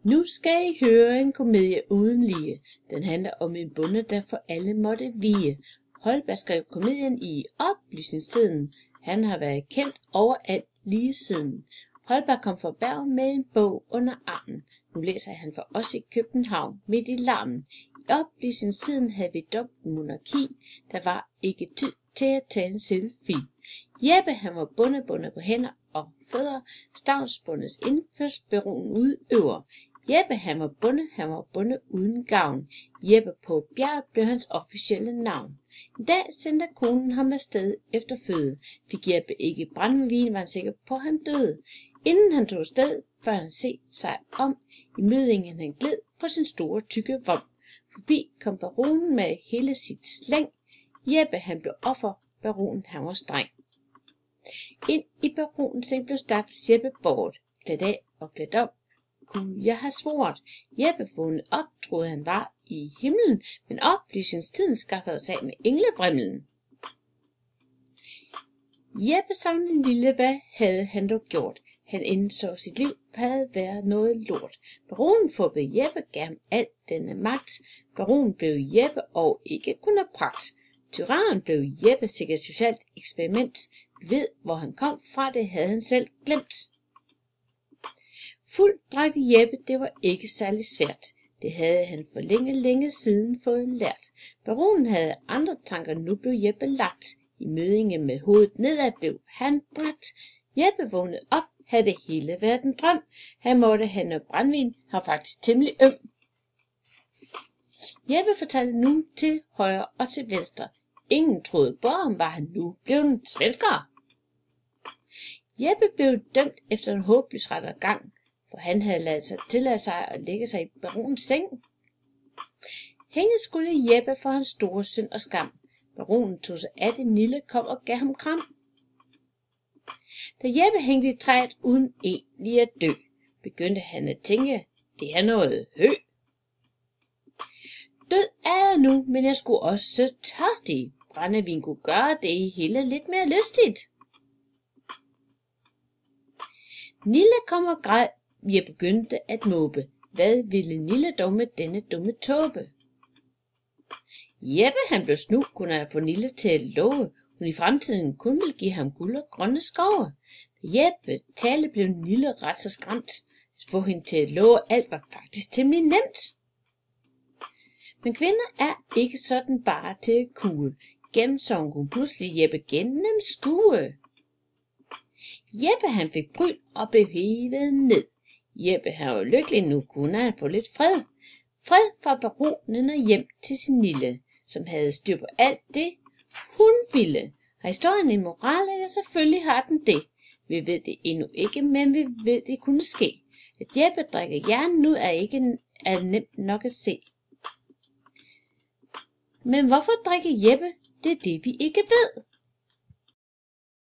Nu skal I høre en komedie uden lige. Den handler om en bonde, der for alle måtte vie. Holberg skrev komedien i oplysningstiden. Han har været kendt overalt lige siden. Holberg kom fra Bergen med en bog under armen. Nu læser han for os i København midt i larmen. I oplysningstiden havde vi dobbelt monarki. Der var ikke tid til at tage en selfie. Jeppe han var bonde på hænder og fødder. Stavnsbondets indførselsbaron udøver. Jeppe han var bonde uden gavn. Jeppe på bjerget blev hans officielle navn. En dag sendte konen ham afsted efter føde. Fik Jeppe ikke brændevin, var han sikker på, at han døde. Inden han tog afsted, før han se sig om, i mødingen han gled på sin store tykke vom. Forbi kom baronen med hele sit slæng. Jeppe han blev offer, baronen han var streng. Ind i baronens seng blev stakkels Jeppe bort. Klædt af og klædt om, kunne jeg have svoret. Jeppe vågnede op, troede han var i himlen, men oplysningstiden skaffede sig af med englevrimlen. Jeppe savnede lille, hvad havde han dog gjort? Han indså sit liv havde været noget lort. Baronen fubbede Jeppe, gav ham alt denne magt. Baronen blev Jeppe og ikke kun af pragt. Tyrannen blev Jeppe sikkert socialt eksperiment. Ved, hvor han kom fra, det havde han selv glemt. Fuld drak Jeppe, det var ikke særlig svært. Det havde han for længe siden fået lært. Baronen havde andre tanker, nu blev Jeppe lagt. I mødinge med hovedet nedad blev han bragt. Jeppe vågnede op, havde det hele været en drøm. Han måtte have noget brændvin, han var faktisk temmelig øm. Jeppe fortalte nu til højre og til venstre. Ingen troede på ham, var han nu blevet svensker. Jeppe blev dømt efter en håbløs rettergang, for han havde tilladt sig at lægge sig i baronens seng. Hænge skulle Jeppe for hans store synd og skam. Baronen tog sig af det, Nille kom og gav ham kram. Da Jeppe hængte i træet uden egentlig at dø, begyndte han at tænke, det er noget hø. Død er jeg nu, men jeg skulle også tørstig. Brændevin kunne gøre det hele lidt mere lystigt. Nille kom og græd. Jeg begyndte at måbe. Hvad ville Nille dog med denne dumme tåbe? Jeppe han blev snu, kunne han få Nille til at love, hun i fremtiden kun ville give ham guld og grønne skove. Da Jeppe tale blev Nille ret så skræmt. At få hende til at love alt var faktisk temmelig nemt. Men kvinder er ikke sådan bare til at kue. Gennemså hun pludselig Jeppe gennemskue. Jeppe han fik bryl og blev hevet ned. Jeppe han var lykkelig, nu kunne han få lidt fred. Fred fra baronen og hjem til sin Nille, som havde styr på alt det, hun ville. Har historien en moral? Ja, selvfølgelig har den det. Vi ved det endnu ikke, men vi ved det kunne ske. At Jeppe drikker jern nu er nemt nok at se. Men hvorfor drikker Jeppe? Det er det, vi ikke ved.